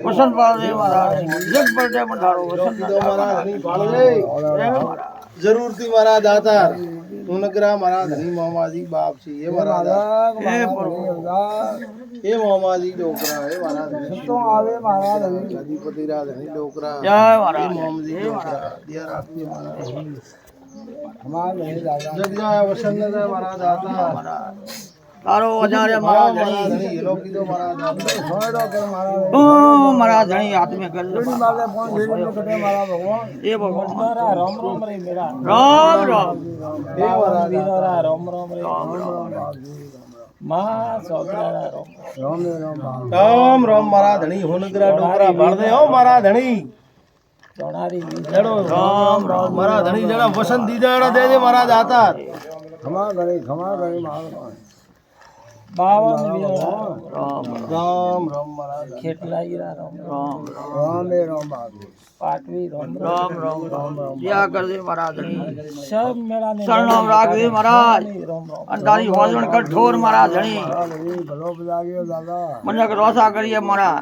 વસંત પાળજી મહારાજ જગ પડે પધારો વસંત જરૂરથી મારા દાતા ઉનગરા મારા ધણી મામાજી બાપ છે એ મારા એ મામાજી ડોકરા એ મારા સંતો આવે મારા ધણી અધિપતિ રા ધણી ડોકરા જય મહારાજ મામાજી ડોકરા દિયા રાખી મારા હમાર નહીં દાદા જગ્યા વસંત મારા દાતા તારો વધારે મારા ધણી એ લોકો કીધો મારા દાતા મારા ધણી હાથમે કરી મારે ફોન ભેગો કટે મારા ભગવાન એ ભગવાન રામ રામ રે મેરા રામ રામ એ મારા વીરા રામ રામ રે માં સોગરા રામ રામ મારા ધણી હોનગરા ડોકરા ભરદે હો મારા ધણી ચોણારી જડો રામ રામ મારા ધણી જડા વસંત દીદાડા દેજે મારા દાતા ખમા ગણી મારા બાવન રામ રામ રામ મારા ખેટલાઈ રામ રામ રામ એ રામ બાબુ પાટવી રામ રામ રામ રામ દયા કરજે મારા ધણી સબ મેળા ને શરણામ રાખજે મહારાજ રામ રામ અને તારી હોજણ કઠોર મારા ધણી ભલો બજાગ્યો દાદા મને રોસા કરીએ મારા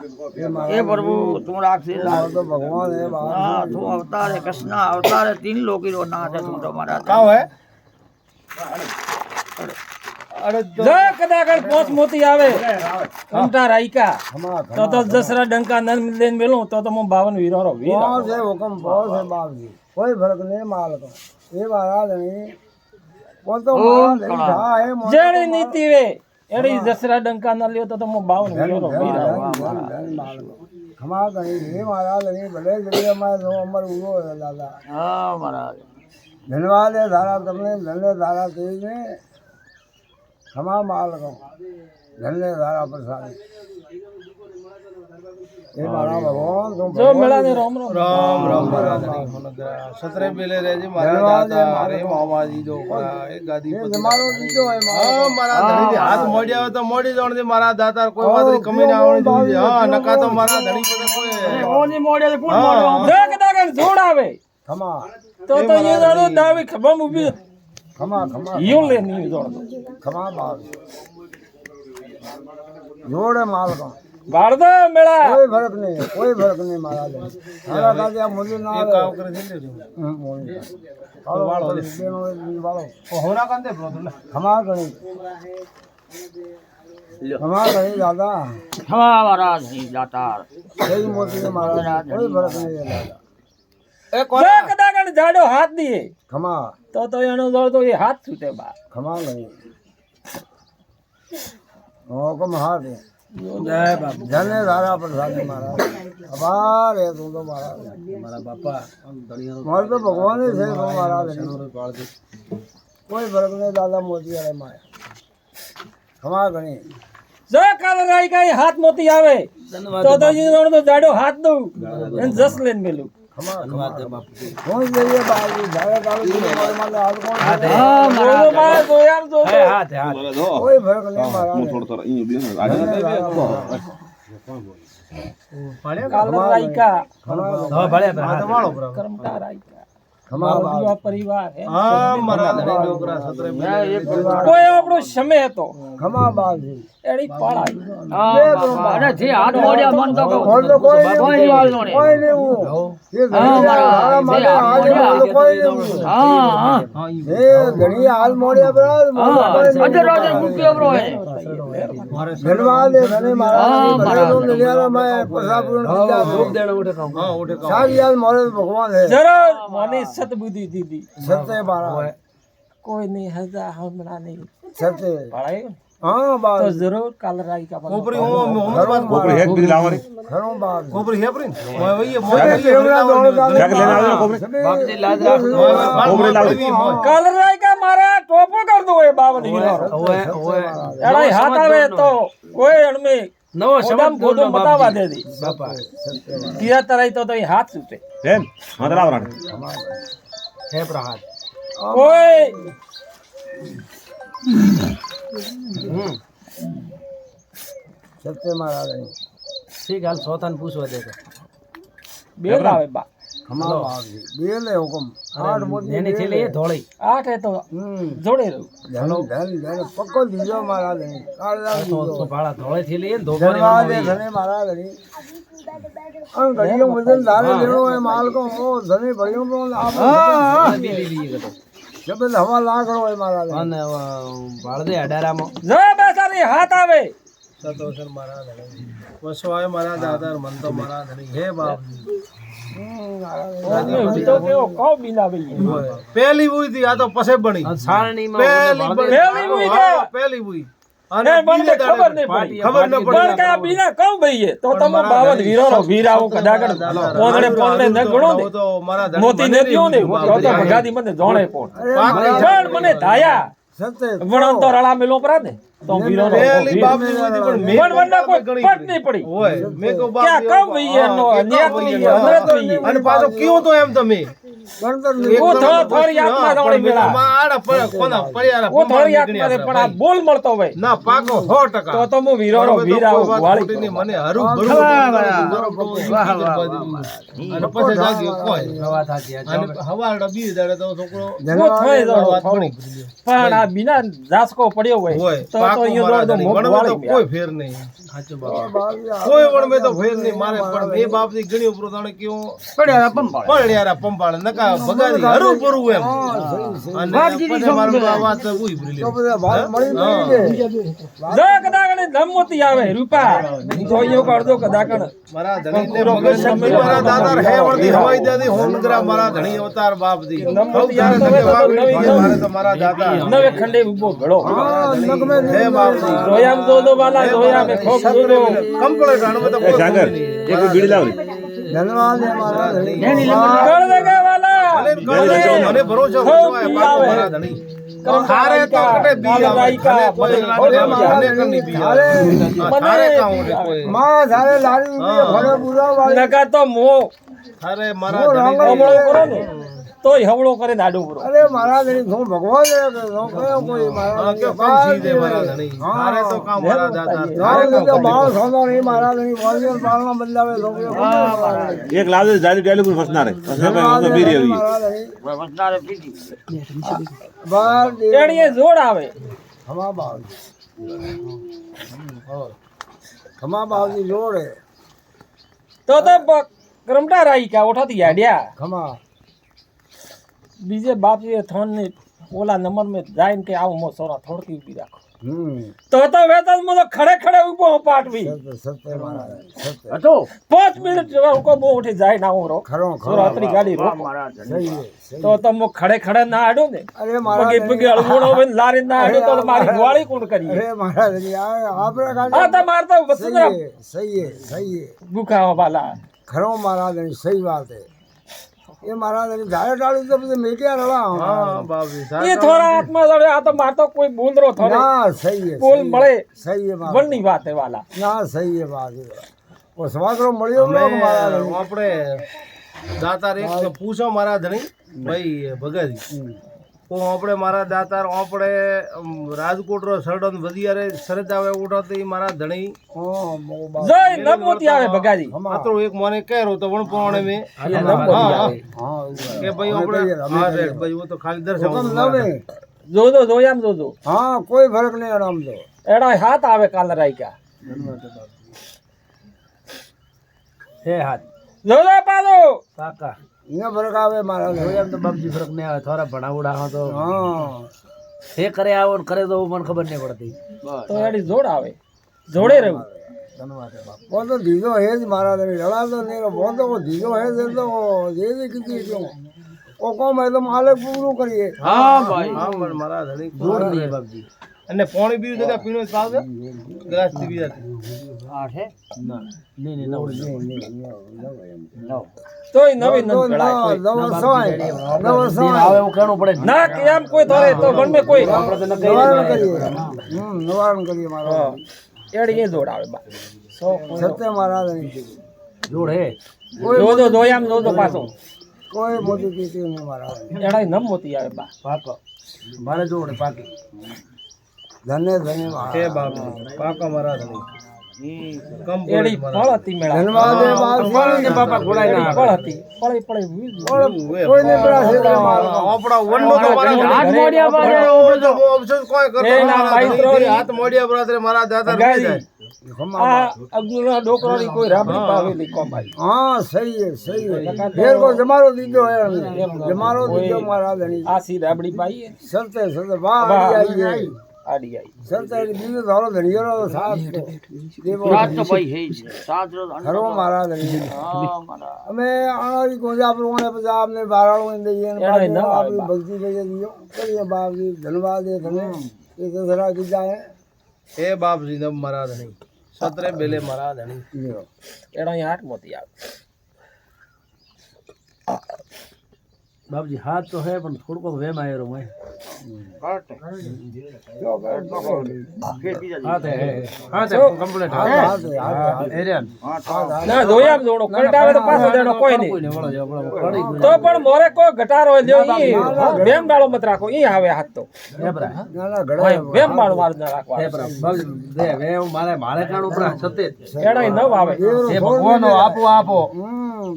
એ પ્રભુ તું રાખજે તો ભગવાન એ બાપ હા તું અવતારે કૃષ્ણ અવતારે તીન લોકી રો ના છે તું તો મારા કાવ હે અરે જો કદાગણ પોચ મોતી આવે કંટા રાઈકા તો દસરા ડંકા નર લેન મેલું તો હું 52 વીરો રો વીર बहुत है हुक्म बहुत है बाप जी कोई फर्क नहीं माल का ये महाराज नहीं वो तो माल था है જેણી નીતિ વે એડી દસરા ડંકા ન લ્યો તો હું 52 વીરો રો વીર हमारा नहीं ये महाराज नहीं भले जरिए हमारे नो अमर उगो है दादा હા મહારાજ धन्यवाद है धारा तुमने धन्य धारा तेज ने हमारा माल का धन्य धारा प्रसाद ये मारा भगवान तुम જો મેળા ને રામ રામ राम राम महाराज सतरे बेले रहे जी महाराज दादा अरे मामा जी डोकरा ए गादी पर जमानो दीजो है हां मारा धणी दे हाथ मोड़ी आवे तो मोड़ी जोण दे मारा दाता कोई बात कमी ना आवणी दीजे हां नका तो मारा धणी पर कोई ઓની મોડે કોણ મોડો જો કદાગણ જોડ આવે खमा તો એ દાડો દાવી ખબમ ઊભી खमा खमा યો લે ની જોડ खमा बाप जोड़े माल का ગાળ દો મેળા कोई फर्क नहीं महाराज सारा का क्या मुझे ना एक काम करे दे वालो वालो होना कंदे ब्रो खमा गणी दादा હા મારા ધણી દાતાર सही मोती ने महाराज कोई फर्क नहीं है दादा ए જો કદાગણ જાડો હાથ દીએ खमा તો એનો જોડ તો એ હાથ છૂટે બા खमा गणी हुक्म हाथ है જય બાપ जने धारा प्रसाद महाराज आभार है तुम तो महाराज हमारा बापा मार तो भगवान ही से तुम महाराज कोई फर्क नहीं दादा मोती वाले माया खमा गणी જો કાલ રાઈ કઈ હાથ મોતી આવે તો એ જોડ તો જાડો હાથ દઉં અને જસ લેન મેલું खमा कौन जरिए बाबू धारा काल माले हाथ कौन હા બોલો માં જો યાર જો हाथ कोई फर्क नहीं महाराज કાલ રાઈ કા हां भले हाथ वालो કરમટા રાઈ કા खमा અમારો પરિવાર હે हां मरा धणी डोकरा सतरे કોઈ આપણો સમય હતો खमा बाजी એડી પાળાઈ હા બાપા અરે જે હાથ મોડ્યા મન તો કહું और तो कोई કોઈ नहीं વાળનો નહીં कोई नहीं वो ये हाँ, धारा महाराज, माले ये हाथ हाथ मोड़े कोई नहीं હા હા ये घड़ी हाथ मोड़े बराबर હા અજર અજર મુક્યો બ્રો હે धन्यवाद है धन्य हाँ, महाराज भले महाराज। तुम लिया मैं प्रसापूर्ण दिया धूप देना उठे काम हां उठे काम सारी याद मोरे भगवान है જરૂર મને સતબુદ્ધિ દીધી सत्य महाराज કોઈ નહીં હજા હમણાં નહીં सत्य પાળાઈ हां તો बात જરૂર કાલ રાઈ કા कोपरी हो मोहम्मद बात कोपरी एक भी लावरी खरो बात कोपरी है प्रिन मैं वही मोय केवड़ा दोनों जाके लेना आओ कोपरी बाप जी लाज राख कोपरी लावरी કાલ રાઈ કા મારા ટોપો કર દો એ 52 વીરો ओए ओए એડાઈ હાથ આવે તો કોઈ અણમે नवो શબ્દ ફોટો બતાવા દે દી बापा કિયા તરાઈ તો એ હાથ છૂટે એમ હા લાવરા है प्रहार કોઈ सत्य महाराज ठीक हाल सोतन पूछवा देगा બેલ આવે બા ખમા બાવજી બેલે હુકમ આઠ મોતી એની થેલી એ ધોળી આઠ એ તો જોડે રહ્યું ધન પક્કો દીજો મારા ધણી કાળા દીજો ભાડા ધોળે થેલી એ ધનવાદે ધને મારા ધણી અન ગડિયો મદન ધારે લેણો એ માલ કો ઓ ધને ભળ્યો કો જબ હવા લાગણો હોય મારા ધણી અને ભાળદે અડારામાં જો બેસારી હાથ આવે સતોષર મારા ધણી વસવાય મારા દાદા મન તો મારા ધણી હે બાપજી તો કેવો કહો બિના ભાઈ પહેલી બુઈ થી આ તો પસે બની પહેલી બુઈ પહેલી બુઈ અને મને ખબર નહીં પડી ખબર ન પડી પણ કે આ બિના કહું ભાઈ તો તમે 52 વીરો વીરાઓ કદાગડ પોંદડે ન ગણો ને તો મારા ધણી મોતી ને દ્યો ને તો તો ભગાદી મને જોણે પણ મને ધાયા સત્ય વણન તો રળા મેલો પરા ને તો વીરો પહેલી બાપજી બુઈ પણ મેં પણ વંડા કોઈ પટ નહીં પડી હોય મેં કો ક્યાં બાપ કહું ભાઈ એનો અન્યાય નહીં અમરત નહીં અને પાછો કયો તો એમ તમે ગણતર ઓ થોડી આત્મા જોડે મેળા આડા પર કોના પરિયારા ઓ થોડી આત્મા પણ આ બોલ મળતો હોય ના પાકો 100% તો તો હું વીરો વીરાઓ વાળી ની મને હરું ભરું અને પછી જાગ્યો કોઈ હવા થાતી અને હવાડા બી દાડે તો છોકરો ઓ થોઈ વાત દો પડી પણ આ બિના જાસકો પડ્યો હોય હોય તો તો યો દોડ દો મોગ વાળી કોઈ ફેર નહીં કોઈ વણ મેં તો ફેર નહીં મારે પણ એ બાપની ઘણી ઉપરો તાણે કેવો પડ્યા પંપાળે પડ્યારા પંપાળે નકા બગાડી હરું ભરું એમ અને પછી મારું આ વાત ઉઈ ભરી તો બધા ભાગ મળી નહીં જો કદાગણે ધમમોતી આવે રૂપા તો યો કરદો કદાગણ મારા ધણી ને મગજ શક્તિ મારા દાદા હે વળતી હવાઈ દાદી હોનગરા મારા ધણી અવતાર બાપજી મારે તો મારા દાદા નવે ખંડે ઉભો ઘડો હે બાપજી જોયામ દો વાલા જોયામ ખોપ દો કમ્પ્લીટ આનો તો સાગર એક બીડી લાવ ધન્યવાદ હે મારા ધણી કર દેગે વાલા મને ભરોસો મારા ધણી હારે તો કટે બી આવે મને કની બી આવે હારે કાઉને કોઈ માં ધારે લાડી ઘરે પૂરા વાળી નકા તો મો હારે મારા ધણી હવળો કરો ને તોય હવળો કરે દાડો પૂરો અરે મારા ધણી હું ભગવાન કે નો કયો કોઈ મારા કે પંછી દે મારા ધણી હારે તો કામ મારા દાદા હારે તો બાળ સોનો નહીં મારા ધણી વાળીઓ બાળનો બદલાવે લોકો એક લાવ દે જાડી ટેલિફોન ફસનારે પછી બીરી આવી વસનારે પીધી બાર એણીએ જોડ આવે ખમા બાવ ખમા બાવજી જોડે તો કરમટા રાઈ કા ઓઠાથી આડ્યા ખમા બીજે બાપજીએ થોન ને ઓલા નંબર में જાઈને કે આવો મો સોરા થોડકી ઉભી રાખો તો વેતન મો ખડે ખડે ઉભો પાટવી સત્ય મારા સત્ય હતો 5 મિનિટ કો બો ઉઠી જાય ના ઓરો ખરો સોરાત્રી ગાડી રો મારા ધણી તો તમો ખડે ખડે ના આડો ને અરે મારા પગે પગે અળગોણો હોય લારી ના આડો તો મારી ગોળી કોણ કરી અરે મારા ધણી આપણે આ તો મારતો વસુંધરા સહી સહી ભૂખા વાલા ખરો મારા ધણી સહી વાત હે એ મારા ધણી ધારે ટાળી તો બધે મેટ્યા રળા હા બાપજી એ થોડા આત્મા જોડે આ તો મારતો કોઈ બોલરો થોડે ના સહી હે બોલ મળે સહી હે મારા વળની વાત હે વાલા ના સહી હે વાત ઓ સવાકરો મળ્યો ન મારા ધણી આપણે દાતાર એક પૂછો મારા ધણી ભાઈ ભગાજી તો આપણે મારા દાતાર આપણે રાજકોટ રો સરડન વધિયારે સરજ આવે ઉઠાતી મારા ધણી જય નમોતી આવે ભગાજી આતો એક મને કહેરો તો વણ પ્રમાણે મે કે ભાઈ આપણે હા રે ભાઈ वो तो ખાલી દર્શન હુકમ નવે જોજો જોયામ જોજો હા કોઈ ફરક નહીં આરામ તો એડા હાથ આવે કાલ રાઈકા હે હાથ જોજો પાડો કાકા અહીંયા ફરક આવે મારા ધણી તો બાપજી ફરક નહીં આવે થોડા ભણાવડા હો તો હા હે કરે આવો ને કરે તો મને ખબર નહીં પડતી તો એડી જોડ આવે જોડે રહેવું वो तो दीदो है मारा धणी रड़ा तो नहीं वो तो वो दीदो है तो ये कितनी क्यों वो को मैं तो मालिक पूરું કરીએ હા ભાઈ હા મારા ધણી જોડ નહીં બાપજી અને પાણી પીવું તો પીણો પાવ દે ગ્લાસ પી જાતે આઠ હે ના નહીં નવ તોય નવી નવ ભેળાય આવે એવું કહેવું પડે ના કે એમ કોઈ ધરે તો મન મે કોઈ આપણે તો ન કહીએ નિવારણ કરીએ મારો એડી એ જોડ આવે બા સત્ય મારા ધણી જોડ હે જોજો જોયામ જોજો પાછો કોઈ મોટી કીધી નહીં મારા એડા નમ મોતી આવે બા પાકો મારે જોડે પાકી ધન્ય ધન્ય કે બાપજી પાકા મારા ધણી એડી ફળ હતી મેળા ધનવાદે બાપજી બાપા ઘોડાઈ ના ફળ હતી પળે પળે કોઈને પેલા ક્ષેત્રે મારો આપણા વનનો તો મારા હાથ મોડિયા બાજે અફસોસ કોઈ કરતો એ ના મારા ભાઈ ધણી ત્રોરી. હાથ મોડિયા બરાબર મારા દાતા રહી જાય આ અગ્નિના ડોકરાની કોઈ રાબડી પાવેલી કોમાઈ હા સહી હે ફેર કો જમારો દીધો હે જમારો દીધો મારા ધણી આ સી રાબડી પાઈ સરતે વાહ આડી આઈ આડી આઈ સરતે દીધો ધારો ધણીયો સાથ દેવો રાત તો ભાઈ હે છે સાત રોજ ખરો મારા ધણી હા મારા અમે આનારી કોજા પ્રમાણે પછી આપને બારાળો ને દઈએ ને એનો ન આવે આપણી ભક્તિ કરીએ દીયો કરીએ બાપજી ધન્યવાદ દે તમે એ તો જરા કીધા હે એ બાપજી નમ મારા ધણી સત્રે બેલે મારા ધણી એનો અહીં હાથ મોતી આવે બાપજી હાથ તો હે પણ થોડુંક વેમ આયેલો મેં ના જોયા જોડો કલટાવે તો પાછો દેણો કોઈ નહીં તો પણ મોરે કોઈ ઘટારો હોય લ્યો ઈ વેમ ડાળો મત રાખો ઈ આવે હાથ તો ના ના ઘડા વેમ બાળો માર ના રાખવા મારે કાણું પણ સતે એનો ન આવે એ ભગવાનનો આપો આપો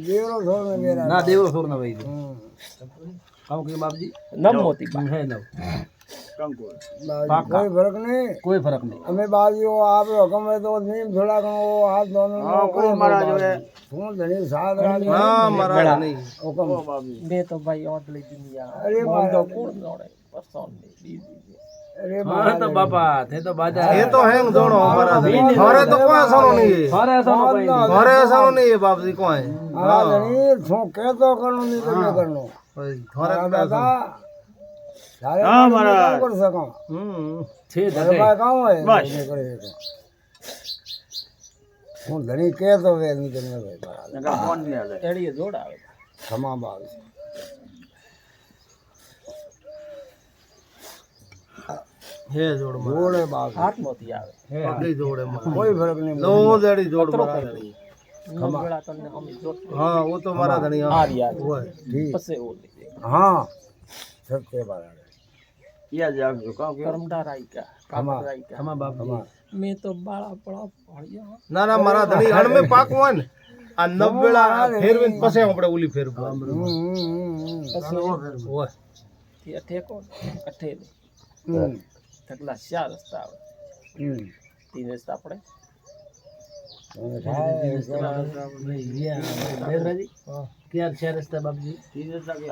દેવરો થોડો ને મેરા ના દેવો સોર ના વઈ કામ કે બાપજી નમ મોતી બા હે નવ કોઈ ફરક નહીં કોઈ ફરક નહીં અમે બાજુ આપણે હુકમ હોય તો નીમ થોડા ઘણો હાથ ધોનો કોઈ મારા જોડે શું ધણી સાથ રાખી હા મારા ધણી હુકમ બે તો ભાઈ ઓટલી દુનિયા અરે મંદો કોણ જોડે પસંદ નહીં અરે હા તો બાપા તે તો બાજા એ તો હેંગ જોણો મારા ધણી ઘરે તો કોઈ અસરો નહીં ફરે તો કોઈ નહીં ઘરે અસરો નહીં બાપજી કોઈ આ ધણી શું કહેતો કરનું નહીં તો નહીં કરનું ઘરે દાદા સારે હા, મહારાજ. કરી શકો છે ઘરમાં કામ હોય બસ. નહીં કરી શકો. હું ધણી કહેતો હોય નહીં તમને ભાઈ બરાબર નકર ફોન નહીં આવે એડીએ જોડ આવે ખમા બાવ હે જોડ મારા જોડે બાવ હાથ મોતી આવે પગલી જોડે મારા કોઈ ફરક નહીં લો દેડી જોડ મારા ધણી નમ વેળા તને અમી જોત હા વો તો મારા ધણી હા હાર યાર હોય ઠીક પસે ઓ લીધે હા સત્ય બરાબર યાદ રાખજો કામ કે કરમડા રાઈકા કામા રાઈકા આમાં બાપ મેં તો બાળા પળા ભળ્યા ના ના મારા ધણી હણમે પાકું હોય ને આ નવેળા ફેરવીને પછી આપણે ઓલી ફેરવું હોય થી અઠેકો અઠે તકલા ચાર રસ્તા આવે तीन रस्ता આપણે ક્યાં છે રસ્તા બાપજી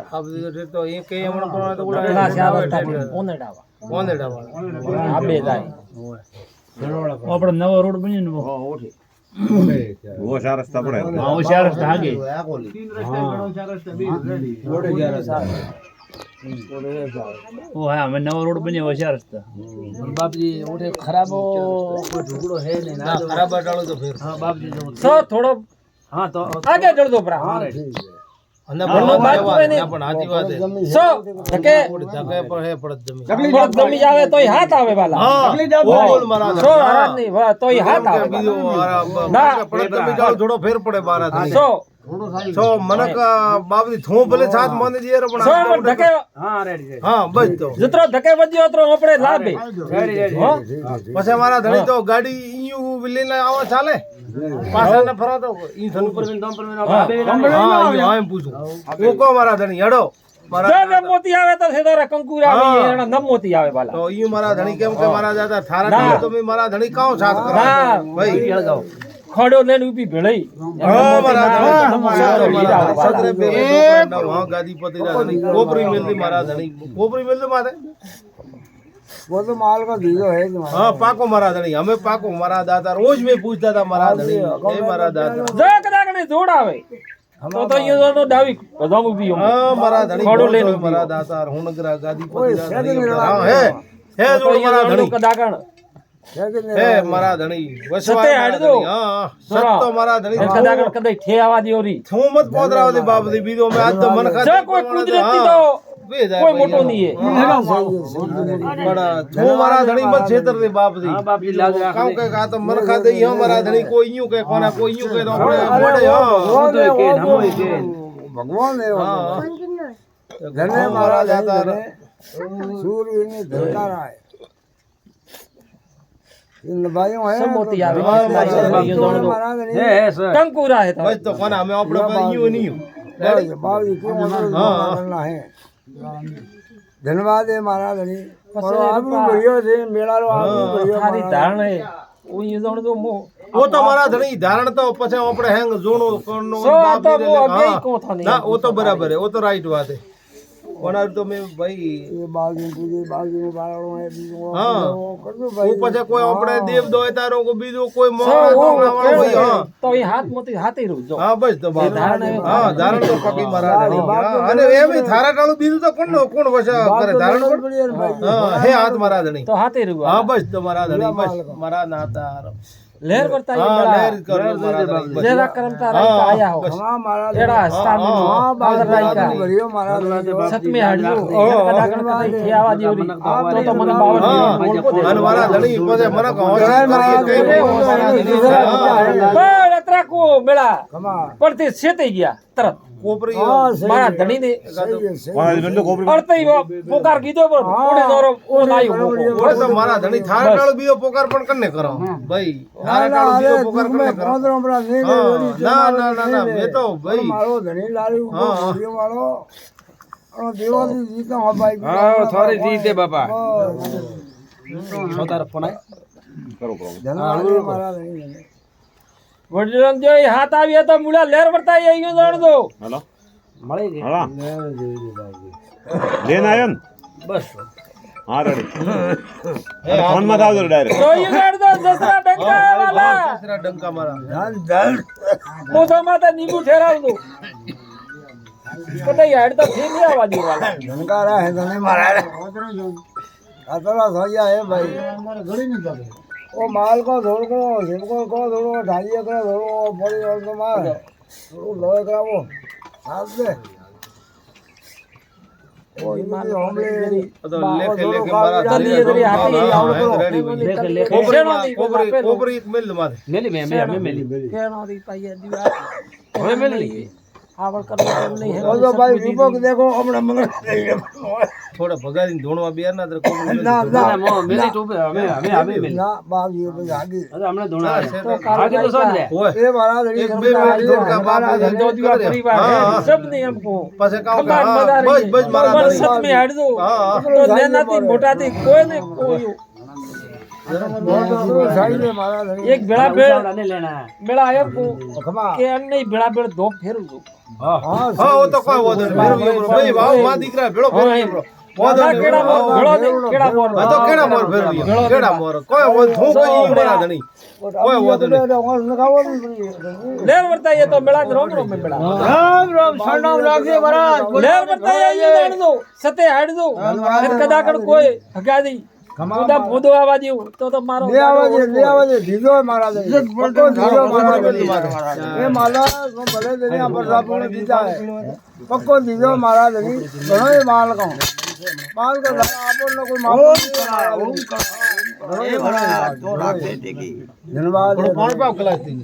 આ બધું તો એ કઈ હમણાં કોણ તો તકલા ચાર રસ્તા ઓનેડાવા ઓનેડા વાળા આ બે જાય આપણે નવો રોડ બન્યો ને હા ઓઠી वो चार रस्ता पड़े આવો ચાર રસ્તા આગે ઓ હા અમે નવો રોડ બન્યો ચાર રસ્તા બાપજી ઓઠે ખરાબો કોઈ ઢુકડો હે ને ના ખરાબ અટાળો તો ફેર હા બાપજી સો થોડો હા તો આગે જડદો પ્રા અને ઘરનો બાજ કોઈ નહીં. પણ હાથી વાત છે સો ધકે ધકે પર હે પડત જમી બળદ ગમી આવે તોય હાથ આવે વાલા હા બોલ મારા સો હરાન નહીં વાહ તોય હાથ આવે બીજો ના. પડત જમી જાવ થોડો ફેર પડે મારા ધણી સો છો મનક બાબરી થો ભલે સાથ મને જે પણ સો પણ ધકે હા રેડી હા બસ તો જતરો ધકે વધ્યો અતરો આપણે લાભે હો પછી મારા ધણી તો ગાડી ઈયું લઈને આવો ચાલે પાછા ને ફરો તો ઈ ધન ઉપર હા હા એમ પૂછું કોકો મારા ધણી હેડો મારા જો મોતી આવે તો સેદારા કંકુર આવે એના નમ મોતી આવે વાલા તો ઈ મારા ધણી કેમ કે મારા દાદા થારા ધણી તો મે મારા ધણી કાઉ સાથ કરો ના ભાઈ ખડો લઈને ઊભી ભેળઈ હા મારા ધણી હીરા સદરે બે હા ગાદીપતિ ધણી કોપરી મેલદી મારા ધણી કોપરી મેલદી મારે वो तो माल का दीजो है तुम्हारा હા પાકો મારા ધણી અમે પાકો મારા દાદા રોજ મે પૂછતા હતા મારા ધણી એ મારા દાદા જો કદાચ ને જોડ આવે તો યો તો ડાવી બધામ ઊભી હા મારા ધણી ખડો લઈને બોલતો મારા દાતા હુણગરા ગાદીપતિ ધણી હા હે જોડ મારા ધણી કદાગણ હે મારા ધણી વસવા સતે હાડદો. હા સત્તો મારા ધણી કદાગણ કદાઈ ઠે આવા દિયોરી હું મત પોદરાવ દે બાપજી બીજો મે આજ તો મન જો ખાતે કોઈ કુદરતી તો કોઈ મોટો નહીં બડા તું મારા ધણી મત છેતર દે બાપજી હા બાપજી લાગ કામ કે આ તો મન ખાતે ઈ મારા ધણી કોઈ ઈયું કે કોના કોઈ ઈયું કે તો આપણે મોડે હા भगवान है હા धने मारा जाता है सूर्य ने धरता रहा है इन भाइयों है સમોતી આવે હા, महाराज नहीं કંકુરા હે તો બસ તો કોને અમે આપણે યું નહીં बाबू क्यों करना है धन्यवाद है महाराज नहीं और आप भी बढ़िया थे मेरा रो आप भी बढ़िया તારી ધારણ હે હું ઈ જાણ તો મો ઓ તો મારા ધણી ધારણ તો પછી આપણે હેંગ જોણો કોનો સો તો મો અગે કો થાની ના ઓ તો બરાબર હે ઓ તો રાઈટ વાત હે ઓના તો મેં ભાઈ ये बाजू पूजे बाजू बाळो है बीजो हाँ। कर दो હું भाई પછી કોઈ આપણે દેવ દોય તારો કોઈ બીજો કોઈ મોહ સો ભાઈ હા તો ઈ હાથ મોતી હાથે રહું જો હા બસ તો બાપ. ધારણ હે. હા ધારણ તો પકી મારા ધણી. હા, અને એમ થારા ટાળું બીજું તો કોણ વસા કરે ધારણ કોણ? बढ़िया भाई હા હે હાથ મારા ધણી તો હાથે રહું હા બસ તો મારા ધણી બસ મારા નાતા લહેર કરતા ઈ હા બડા લહેર કરો મારા ધણી બસ. લેરા કરમતા રાઈ આયા હો हाँ महाराज એડા સ્ટામિનો हाँ બાદર રાઈ કા बढ़िया महाराज સતમે હાડ્યો કડા કડા કઈ આવા દેવરી તો મને બાવન હા અને મારા ધણી પછી મને કહો પણ અતરા કો મેળા कमा પણ તે સેતી ગયા તરત કોપરી हाँ सही મારા ધણી ને सही है सही વાહ બેન તો કોપરી અડતઈ પોકાર કીધો પણ ઓડે દોરો ઓ લાયો બસ તો મારા ધણી થારા ટાળું બીજો પોકાર પણ કને કરો ભાઈ થારા ટાળું બીજો પોકાર કને કરો पंद्रह अपना नहीं હા ના ના ના ના મેં તો ભાઈ मारो धनी लाली हाँ। वीडियो मारो और देवा दी जीता हो भाई હા થોડી જીતે બાપા કરો પ્રોગ્રામ धन्यवाद महाराज नहीं વડીલોન જો ઈ હાથ આવ્યા તો મુલા લહેર વર્તા આયો જાણ દો હાલો મળી ગઈ હાલો લેન આયો ને બસ હા રેડી ફોન માં આવજો ડાયરેક્ટ તો ઈ જાણ દો દસરા ડંકા વાલા દસરા ડંકા મારા धन धन મોઢા માથે નીબુ ઠેરાવ દો કદાઈ હાડ તો થી નહીં આવા દે વાલા धनकारा है धनी महाराज अतला सोया है भाई हमारे घड़ी नहीं जाते वो माल को धोड़ को झिमको को धोड़ो ढाली को धोड़ो बड़ी और तो मार थोड़ो लोहे करा वो हाथ दे वो इमाली होमले તો લેખે લેખે મારા જલ્દી ધણી જલ્દી હાથે હા, આવડો હા, કરો. રેડી ભાઈ. લેખે લેખે કોપરી કોપરી કોપરી એક મેલ માથે મેલી મેં અમે મેલી કેનો દી પાયા દીવા હવે મેલી આવડ કરો એમ નહીં હે वो तो भाई विपक देखो हमने मंगल થોડા ભગાડીને ધોણવા બેર ના તો કોપરી મેલ ना દીધો. ना મેલી ટોપે અમે મેલી ना बाप ये तो आगे અરે હમણાં ધોણા તો કાલ આગે તો સમજે ઓય ये महाराज એક બે મિનિટ ધોળકા બાપ ધંધો દીવા પરિવાર હા, હે હા. સબ ને हमको પછી કહું કે ખંભાત હા, બધા બસ બસ મારા બસ ધણી. સત મે હાડ દો હા, હા. તો નેનાથી મોટાથી કોઈ ને કોઈ साइड में महाराज એક ભેળા ભેળ ને લેના મેળા આયો કો खमा કે એમ નહીં ભેળા ભેળ ધોપ ફેરું છું हाँ હા ઓ તો કોઈ વાંધો નહીં ભેરું એ બરો. ભાઈ વાવ માં દીકરા ભેળો ફેરવી એ બરો. વાંધો નહીં. કેડા મોર હા, ભેળો દે કેડા મોર હા, તો કેડા મોર ફેરવી એ. કેડા મોર કોઈ વાંધો હું કોઈ મારા ધણી કોઈ વાંધો નહીં લેર વર્તા એ તો મેળા રોમ રોમ મે મેળા राम राम शरणम राखे महाराज લેર વર્તા એ જાણ દો સતે હાડ દો અને કદાકડ કોઈ હગાદી ખુદા ફોદો આવા દેવું તો મારો ले आवाजे धीजो है महाराज पक्को धीजो महाराज ये माला को भले दुनिया पर सापुर दीता है पक्को धीजो महाराज नहीं घणो ही माल को माल को धारा आपन ने कोई माल એ ભલા તો રાખે દેખી धन्यवाद પાણી પાવ કલાક થઈ